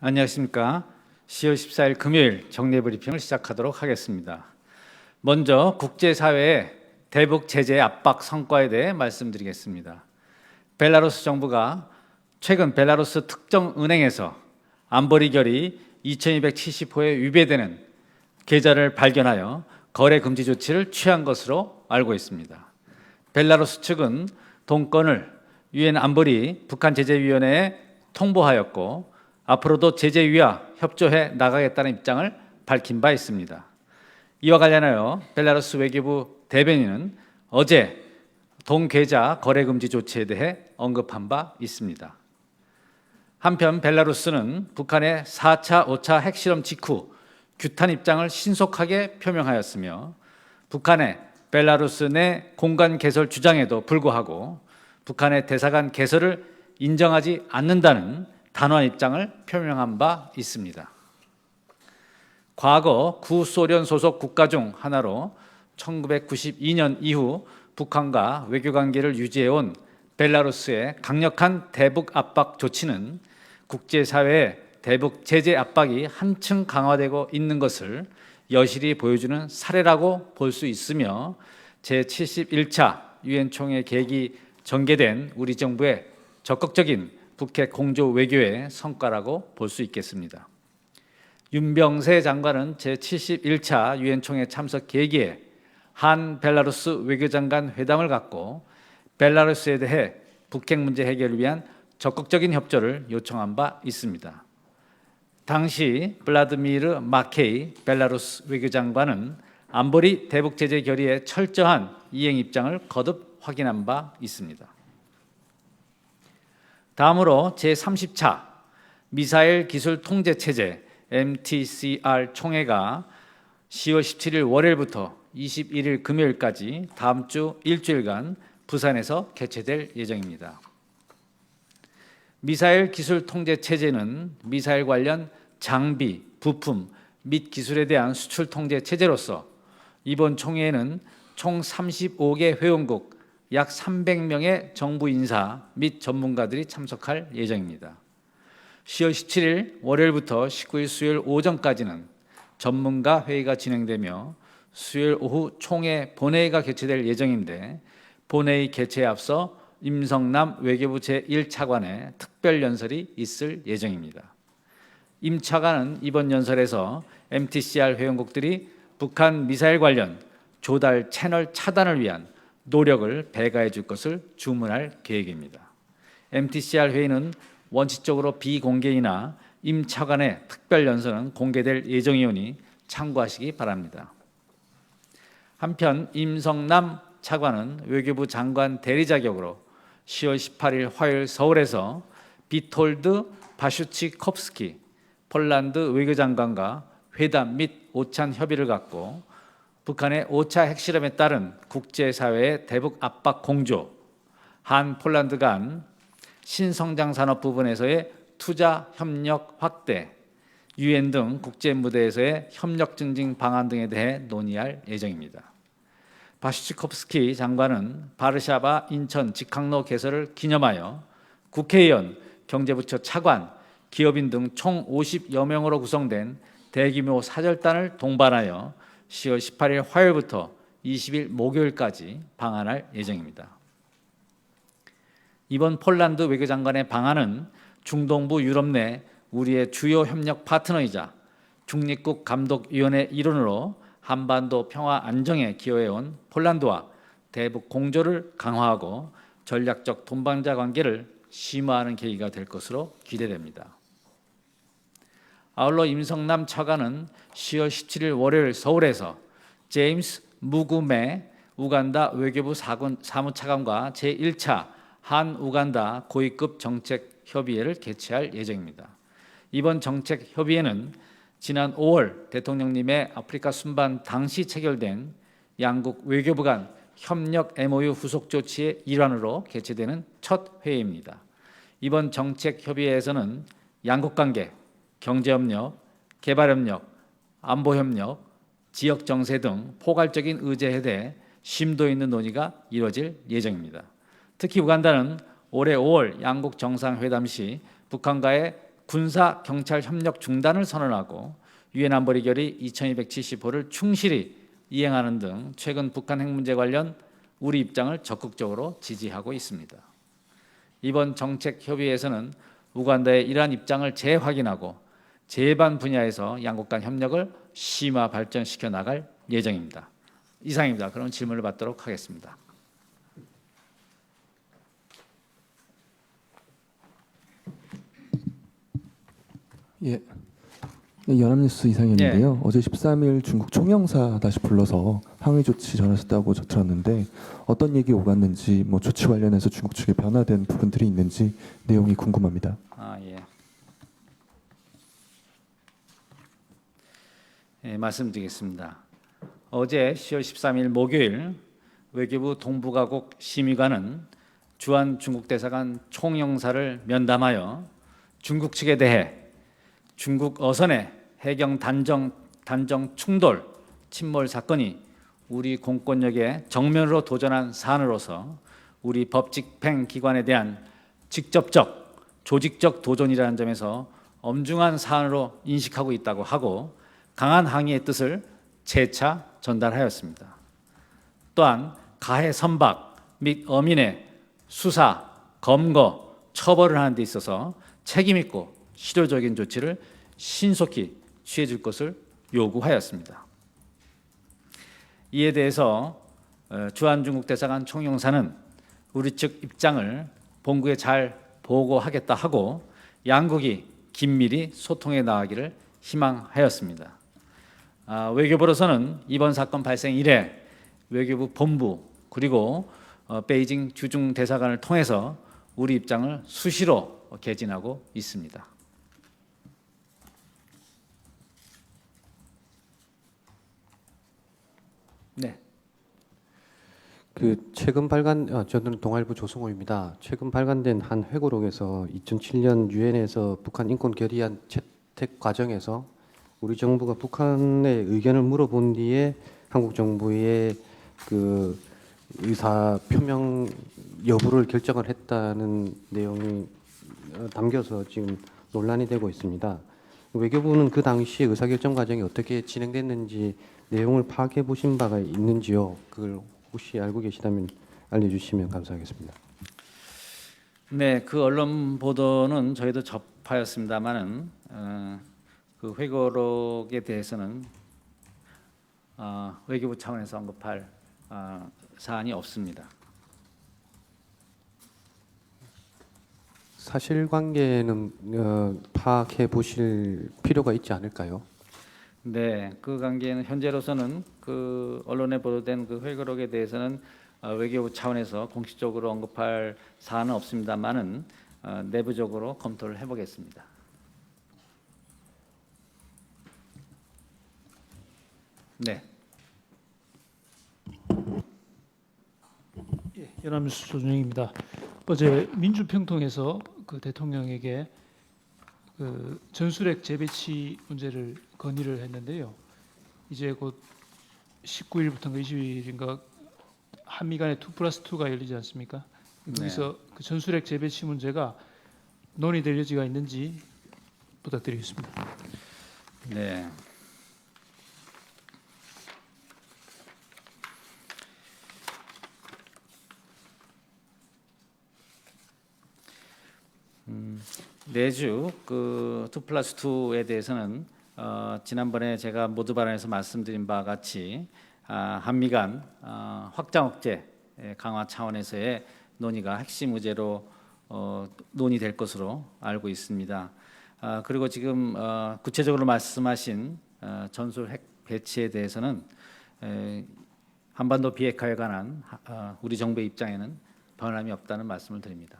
안녕하십니까. 10월 14일 금요일 정례 브리핑을 시작하도록 하겠습니다. 먼저 국제사회의 대북 제재 압박 성과에 대해 말씀드리겠습니다. 벨라루스 정부가 최근 벨라루스 특정 은행에서 안보리 결의 2270호에 위배되는 계좌를 발견하여 거래 금지 조치를 취한 것으로 알고 있습니다. 벨라루스 측은 동건을 유엔 안보리 북한제재위원회에 통보하였고 앞으로도 제재위와 협조해 나가겠다는 입장을 밝힌 바 있습니다. 이와 관련하여 벨라루스 외교부 대변인은 어제 동계좌 거래 금지 조치에 대해 언급한 바 있습니다. 한편 벨라루스는 북한의 4차, 5차 핵실험 직후 규탄 입장을 신속하게 표명하였으며 북한의 벨라루스 내 공간 개설 주장에도 불구하고 북한의 대사관 개설을 인정하지 않는다는 단호한 입장을 표명한 바 있습니다. 과거 구소련 소속 국가 중 하나로 1992년 이후 북한과 외교관계를 유지해온 벨라루스의 강력한 대북 압박 조치는 국제사회의 대북 제재 압박이 한층 강화되고 있는 것을 여실히 보여주는 사례라고 볼 수 있으며 제71차 유엔 총회 계기 전개된 우리 정부의 적극적인 북핵 공조 외교의 성과라고 볼 수 있겠습니다. 윤병세 장관은 제71차 유엔 총회 참석 계기에 한 벨라루스 외교장관 회담을 갖고 벨라루스에 대해 북핵 문제 해결을 위한 적극적인 협조를 요청한 바 있습니다. 당시 블라드미르 마케이 벨라루스 외교장관은 안보리 대북 제재 결의의 철저한 이행 입장을 거듭 확인한 바 있습니다. 다음으로 제30차 미사일 기술 통제 체제 MTCR 총회가 10월 17일 월요일부터 21일 금요일까지 다음 주 일주일간 부산에서 개최될 예정입니다. 미사일 기술 통제 체제는 미사일 관련 장비, 부품 및 기술에 대한 수출 통제 체제로서 이번 총회에는 총 35개 회원국 약 300명의 정부 인사 및 전문가들이 참석할 예정입니다. 10월 17일 월요일부터 19일 수요일 오전까지는 전문가 회의가 진행되며 수요일 오후 총회 본회의가 개최될 예정인데 본회의 개최에 앞서 임성남 외교부 제1차관의 특별 연설이 있을 예정입니다. 임 차관은 이번 연설에서 MTCR 회원국들이 북한 미사일 관련 조달 채널 차단을 위한 노력을 배가해 줄 것을 주문할 계획입니다. MTCR 회의는 원칙적으로 비공개이나 임 차관의 특별 연설은 공개될 예정이오니 참고하시기 바랍니다. 한편 임성남 차관은 외교부 장관 대리 자격으로 10월 18일 화요일 서울에서 비톨드 바슈치콥스키 폴란드 외교장관과 회담 및 오찬 협의를 갖고 북한의 5차 핵실험에 따른 국제사회의 대북 압박 공조, 한 폴란드 간 신성장 산업 부분에서의 투자 협력 확대, 유엔 등 국제 무대에서의 협력 증진 방안 등에 대해 논의할 예정입니다. 바슈치콥스키 장관은 바르샤바 인천 직항로 개설을 기념하여 국회의원, 경제부처 차관, 기업인 등 총 50여 명으로 구성된 대규모 사절단을 동반하여 10월 18일 화요일부터 20일 목요일까지 방한할 예정입니다. 이번 폴란드 외교장관의 방한은 중동부 유럽 내 우리의 주요 협력 파트너이자 중립국 감독위원회 일원으로 한반도 평화 안정에 기여해온 폴란드와 대북 공조를 강화하고 전략적 동반자 관계를 심화하는 계기가 될 것으로 기대됩니다. 아울러 임성남 차관은 10월 17일 월요일 서울에서 제임스 무구메 우간다 외교부 사무차관과 제1차 한 우간다 고위급 정책협의회를 개최할 예정입니다. 이번 정책협의회는 지난 5월 대통령님의 아프리카 순방 당시 체결된 양국 외교부 간 협력 MOU 후속 조치의 일환으로 개최되는 첫 회의입니다. 이번 정책협의회에서는 양국 관계, 경제협력, 개발협력, 안보협력, 지역정세 등 포괄적인 의제에 대해 심도 있는 논의가 이루어질 예정입니다. 특히 우간다는 올해 5월 양국 정상회담 시 북한과의 군사 경찰 협력 중단을 선언하고 유엔 안보리 결의 2275를 충실히 이행하는 등 최근 북한 핵 문제 관련 우리 입장을 적극적으로 지지하고 있습니다. 이번 정책 협의회에서는 우간다의 이러한 입장을 재확인하고 재반 분야에서 양국 간 협력을 심화 발전시켜 나갈 예정입니다. 이상입니다. 그럼 질문을 받도록 하겠습니다. 예, 네, 연합뉴스 이상현인데요. 어제 13일 중국 총영사 다시 불러서 항의 조치 전하셨다고 저 들었는데 어떤 얘기 오갔는지 뭐 조치 관련해서 중국 측에 변화된 부분들이 있는지 내용이 궁금합니다. 예. 예, 말씀드리겠습니다. 어제 10월 13일 목요일 외교부 동북아국 심의관은 주한 중국 대사관 총영사를 면담하여 중국 측에 대해 중국 어선의 해경 단정 충돌 침몰 사건이 우리 공권력에 정면으로 도전한 사안으로서 우리 법집행 기관에 대한 직접적 조직적 도전이라는 점에서 엄중한 사안으로 인식하고 있다고 하고 강한 항의의 뜻을 재차 전달하였습니다. 또한 가해 선박 및 어민의 수사, 검거, 처벌을 하는 데 있어서 책임 있고 실효적인 조치를 신속히 취해 줄 것을 요구하였습니다. 이에 대해서 주한중국 대사관 총영사는 우리 측 입장을 본국에 잘 보고하겠다 하고 양국이 긴밀히 소통해 나가기를 희망하였습니다. 외교부로서는 이번 사건 발생 이래 외교부 본부 그리고 베이징 주중 대사관을 통해서 우리 입장을 수시로 개진하고 있습니다. 네. 최근 저는 동아일보 조성호입니다. 최근 발간된 한 회고록에서 2007년 유엔에서 북한 인권 결의안 채택 과정에서 우리 정부가 북한의 의견을 물어본 뒤에 한국 정부의 의사 표명 여부를 결정을 했다는 내용이 담겨서 지금 논란이 되고 있습니다. 외교부는 그 당시 의사결정 과정이 어떻게 진행됐는지 내용을 파악해 보신 바가 있는지요? 그걸 혹시 알고 계시다면 알려주시면 감사하겠습니다. 네, 그 언론 보도는 저희도 접하였습니다만은 그 회고록에 대해서는 외교부 차원에서 언급할 사안이 없습니다. 사실관계는 파악해 보실 필요가 있지 않을까요? 네, 그 관계는 현재로서는 그 언론에 보도된 그 회고록에 대해서는 외교부 차원에서 공식적으로 언급할 사안은 없습니다만은 내부적으로 검토를 해보겠습니다. 네. 예, 연합뉴스 조준영입니다. 어제 민주평통에서 그 대통령에게 그 전술핵 재배치 문제를 건의를 했는데요. 이제 곧 19일부터인가 20일인가 한미 간의 2+2가 열리지 않습니까? 거기서 그 전술핵 재배치 문제가 논의될 여지가 있는지 부탁드리겠습니다. 네. 내주 그 2+2에 대해서는 지난번에 제가 모두 발언에서 말씀드린 바와 같이 한미 간 확장 억제 강화 차원에서의 논의가 핵심 의제로 논의될 것으로 알고 있습니다. 그리고 지금 구체적으로 말씀하신 전술 핵 배치에 대해서는 한반도 비핵화에 관한 우리 정부의 입장에는 변함이 없다는 말씀을 드립니다.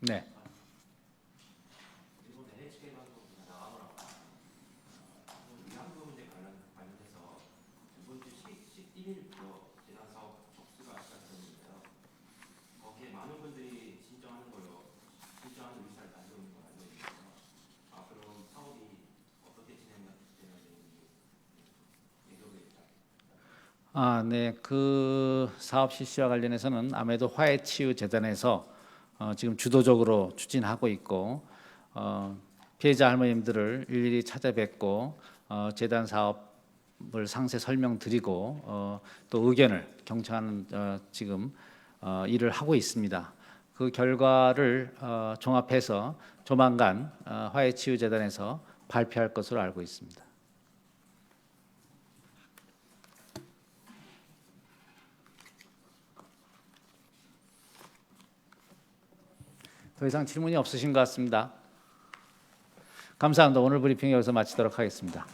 네. 네. 그 사업 실시와 관련해서는 아무래도 화해치유재단에서 지금 주도적으로 추진하고 있고 피해자 할머님들을 일일이 찾아뵙고 재단 사업을 상세 설명드리고 또 의견을 경청하는 지금 일을 하고 있습니다. 그 결과를 종합해서 조만간 화해치유재단에서 발표할 것으로 알고 있습니다. 더 이상 질문이 없으신 것 같습니다. 감사합니다. 오늘 브리핑 여기서 마치도록 하겠습니다.